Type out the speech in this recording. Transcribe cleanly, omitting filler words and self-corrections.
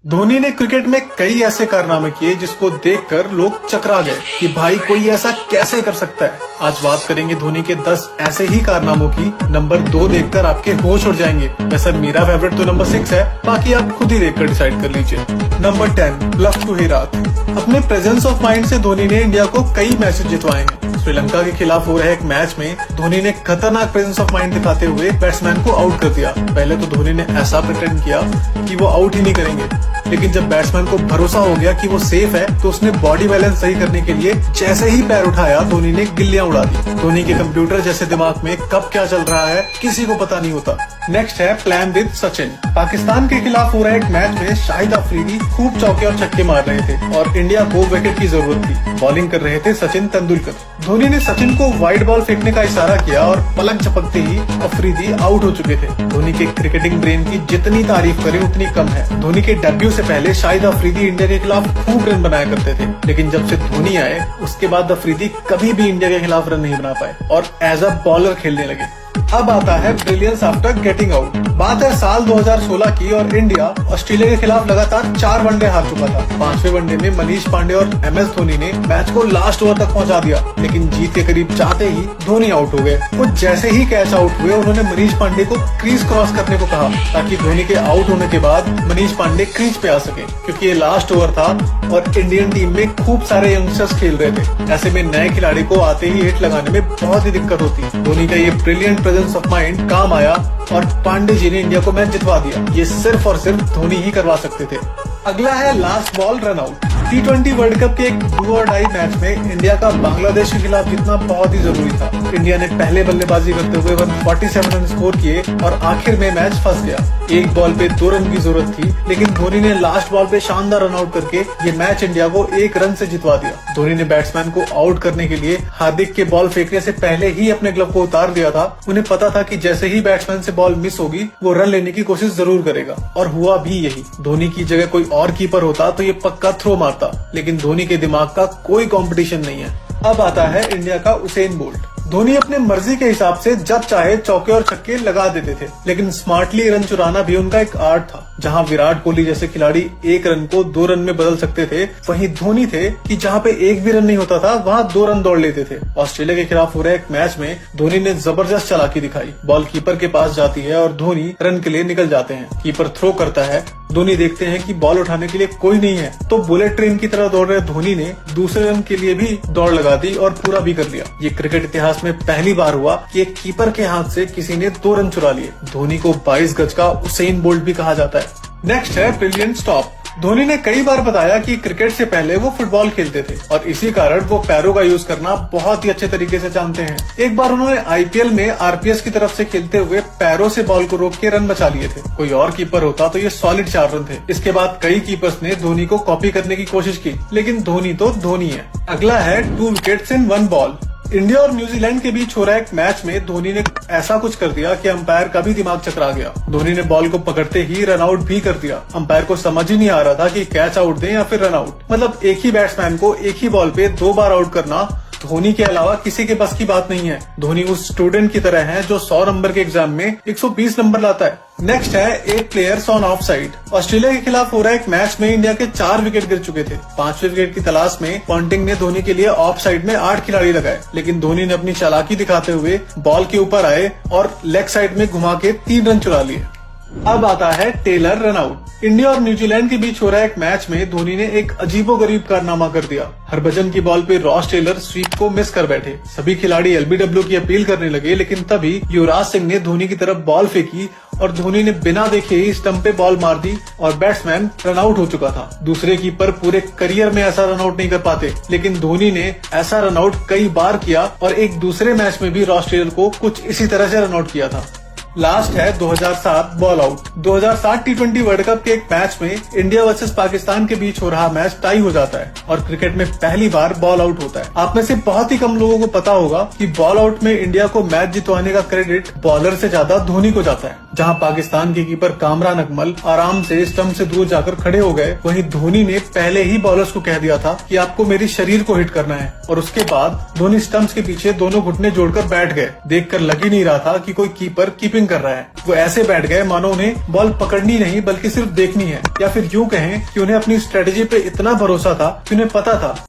धोनी ने क्रिकेट में कई ऐसे कारनामे किए जिसको देखकर लोग चकरा गए कि भाई कोई ऐसा कैसे कर सकता है। आज बात करेंगे धोनी के 10 ऐसे ही कारनामों की। नंबर 2 देखकर आपके होश उड़ जाएंगे। वैसे मेरा फेवरेट तो नंबर 6 है, बाकी आप खुद ही देखकर डिसाइड कर लीजिए। नंबर 10, लव टू हिरात। अपने प्रेजेंस ऑफ माइंड से धोनी ने इंडिया को कई मैचेस जितवाए हैं। श्रीलंका के खिलाफ हो रहे एक मैच में धोनी ने खतरनाक प्रेजेंस ऑफ माइंड दिखाते हुए बैट्समैन को आउट कर दिया। पहले तो धोनी ने ऐसा प्रिटेंड किया कि वो आउट ही नहीं करेंगे, लेकिन जब बैट्समैन को भरोसा हो गया कि वो सेफ है तो उसने बॉडी बैलेंस सही करने के लिए जैसे ही पैर उठाया धोनी ने गिल्लियां उड़ा दी। धोनी के कंप्यूटर जैसे दिमाग में कब क्या चल रहा है किसी को पता नहीं होता। नेक्स्ट है प्लान विद सचिन। पाकिस्तान के खिलाफ हो रहे एक मैच में शाहिद अफरीदी खूब चौके और छक्के मार रहे थे और इंडिया को विकेट की जरूरत थी। बॉलिंग कर रहे थे सचिन तेंदुलकर। धोनी ने सचिन को वाइड बॉल फेंकने का इशारा किया और पलक झपकते ही अफरीदी आउट हो चुके थे। धोनी के क्रिकेटिंग ब्रेन की जितनी तारीफ करें उतनी कम है। धोनी के डेब्यू से पहले शाहिद अफरीदी इंडिया के खिलाफ खूब रन बनाया करते थे, लेकिन जब से धोनी आए उसके बाद अफरीदी कभी भी इंडिया के खिलाफ रन नहीं बना पाए और एज अ बॉलर खेलने लगे। अब आता है ब्रिलियंस आफ्टर गेटिंग आउट। बात है साल 2016 की और इंडिया ऑस्ट्रेलिया के खिलाफ लगातार 4 वनडे हार चुका था। 5वें वनडे में मनीष पांडे और MS धोनी ने मैच को लास्ट ओवर तक पहुंचा दिया, लेकिन जीत के करीब जाते ही धोनी आउट हो गए। वो जैसे ही कैच आउट हुए उन्होंने मनीष पांडे को क्रीज क्रॉस करने को कहा ताकि धोनी के आउट होने के बाद मनीष पांडे क्रीज पे आ सके, क्योंकि ये लास्ट ओवर था और इंडियन टीम में खूब सारे यंगस्टर्स खेल रहे थे। ऐसे में नए खिलाड़ी को आते ही हिट लगाने में बहुत ही दिक्कत होती। धोनी का ये ब्रिलियंट प्रेजेंस ऑफ माइंड काम आया और पांडे जी ने इंडिया को मैच जितवा दिया। ये सिर्फ और सिर्फ धोनी ही करवा सकते थे। अगला है last ball run out. T20 world cup के एक डू और डाई मैच में इंडिया का बांग्लादेश के खिलाफ जीतना बहुत ही जरूरी था। इंडिया ने पहले बल्लेबाजी करते हुए 147 रन स्कोर किए और आखिर में मैच फंस गया। एक बॉल पे 2 रन की जरूरत थी, लेकिन धोनी ने लास्ट बॉल पे शानदार रन आउट करके ये मैच इंडिया को 1 रन से जितवा दिया। धोनी ने बैट्समैन को आउट करने के लिए हार्दिक के बॉल फेंकने से पहले ही अपने ग्लव को उतार दिया था। उन्हें पता था कि जैसे ही बैट्समैन से बॉल मिस होगी वो रन लेने की कोशिश जरूर करेगा, और हुआ भी यही। धोनी की जगह कोई और कीपर होता तो ये पक्का थ्रो मारता, लेकिन धोनी के दिमाग का कोई कंपटीशन नहीं है। अब आता है इंडिया का उसेन बोल्ट। धोनी अपने मर्जी के हिसाब से जब चाहे चौके और छक्के लगा देते थे, लेकिन स्मार्टली रन चुराना भी उनका एक आर्ट था। जहां विराट कोहली जैसे खिलाड़ी 1 रन को 2 रन में बदल सकते थे, वहीं धोनी थे कि जहां पे 1 भी रन नहीं होता था वहां 2 रन दौड़ लेते थे। ऑस्ट्रेलिया के खिलाफ हो रहे एक मैच में धोनी ने जबरदस्त चालाकी दिखाई। बॉल कीपर के पास जाती है और धोनी रन के लिए निकल जाते हैं। कीपर थ्रो करता है, धोनी देखते हैं कि बॉल उठाने के लिए कोई नहीं है, तो बुलेट ट्रेन की तरह दौड़ रहे धोनी ने दूसरे रन के लिए भी दौड़ लगा दी और पूरा भी कर लिया। ये क्रिकेट इतिहास में पहली बार हुआ कि एक कीपर के हाथ से किसी ने 2 रन चुरा लिए। धोनी को 22 गज का उसेन बोल्ट भी कहा जाता है। नेक्स्ट है ब्रिलियंट स्टॉप। धोनी ने कई बार बताया कि क्रिकेट से पहले वो फुटबॉल खेलते थे और इसी कारण वो पैरों का यूज करना बहुत ही अच्छे तरीके से जानते हैं। एक बार उन्होंने IPL में RPS की तरफ से खेलते हुए पैरों से बॉल को रोक के रन बचा लिए थे। कोई और कीपर होता तो ये सॉलिड 4 रन थे। इसके बाद कई कीपर्स ने धोनी को कॉपी करने की कोशिश की, लेकिन धोनी तो धोनी है। अगला है 2 विकेट्स इन 1 बॉल। इंडिया और न्यूजीलैंड के बीच हो रहा एक मैच में धोनी ने ऐसा कुछ कर दिया कि अंपायर का भी दिमाग चकरा गया। धोनी ने बॉल को पकड़ते ही रन आउट भी कर दिया। अंपायर को समझ ही नहीं आ रहा था कि कैच आउट दें या फिर रन आउट। मतलब एक ही बैट्समैन को एक ही बॉल पे 2 बार आउट करना धोनी के अलावा किसी के बस की बात नहीं है। धोनी उस स्टूडेंट की तरह है जो 100 नंबर के एग्जाम में 120 नंबर लाता है। नेक्स्ट है 8 players on off side. Australia के खिलाफ हो रहा एक मैच में इंडिया के 4 विकेट गिर चुके थे। 5वें विकेट की तलाश में पॉन्टिंग ने धोनी के लिए ऑफ साइड में 8 खिलाड़ी लगाए, लेकिन धोनी ने अपनी चालाकी दिखाते हुए बॉल के ऊपर आए और लेग साइड में घुमा के 3 रन चुरा लिए। अब आता है टेलर रन आउट। इंडिया और न्यूजीलैंड के बीच हो रहा एक मैच में धोनी ने एक अजीबोगरीब कारनामा कर दिया। हरभजन की बॉल पे रॉस टेलर स्वीप को मिस कर बैठे। सभी खिलाड़ी LBW की अपील करने लगे, लेकिन तभी युवराज सिंह ने धोनी की तरफ बॉल फेंकी और धोनी ने बिना देखे ही स्टंप पे बॉल मार दी और बैट्समैन रन आउट हो चुका था। दूसरे कीपर पूरे करियर में ऐसा रन आउट नहीं कर पाते, लेकिन धोनी ने ऐसा रन आउट कई बार किया और एक दूसरे मैच में भी रॉस टेलर को कुछ इसी तरह से रन आउट किया था। लास्ट है 2007 ball out. 2007 T20 world cup के एक मैच में इंडिया वर्सेस पाकिस्तान के बीच हो रहा मैच टाई हो जाता है और क्रिकेट में पहली बार बॉल आउट होता है। आप में से बहुत ही कम लोगों को पता होगा कि बॉल आउट में इंडिया को मैच जितवाने का क्रेडिट बॉलर से ज्यादा धोनी को जाता है। जहां पाकिस्तान के कीपर कामरान अकमल आराम से स्टंप से दूर जाकर खड़े हो गए, वहीं धोनी ने पहले ही बॉलर्स को कह दिया था कि आपको मेरी शरीर को हिट करना है, और उसके बाद धोनी स्टंप्स के पीछे दोनों घुटने जोड़कर बैठ गए। देखकर लग ही नहीं रहा था कि कोई कीपर कीपिंग कीपिंग कर रहा है। वो ऐसे बैठ गए मानो उन्हें बॉल पकड़नी नहीं बल्कि सिर्फ देखनी है, या फिर यूं कहें कि उन्हें अपनी स्ट्रेटेजी पे इतना भरोसा था कि उन्हें पता था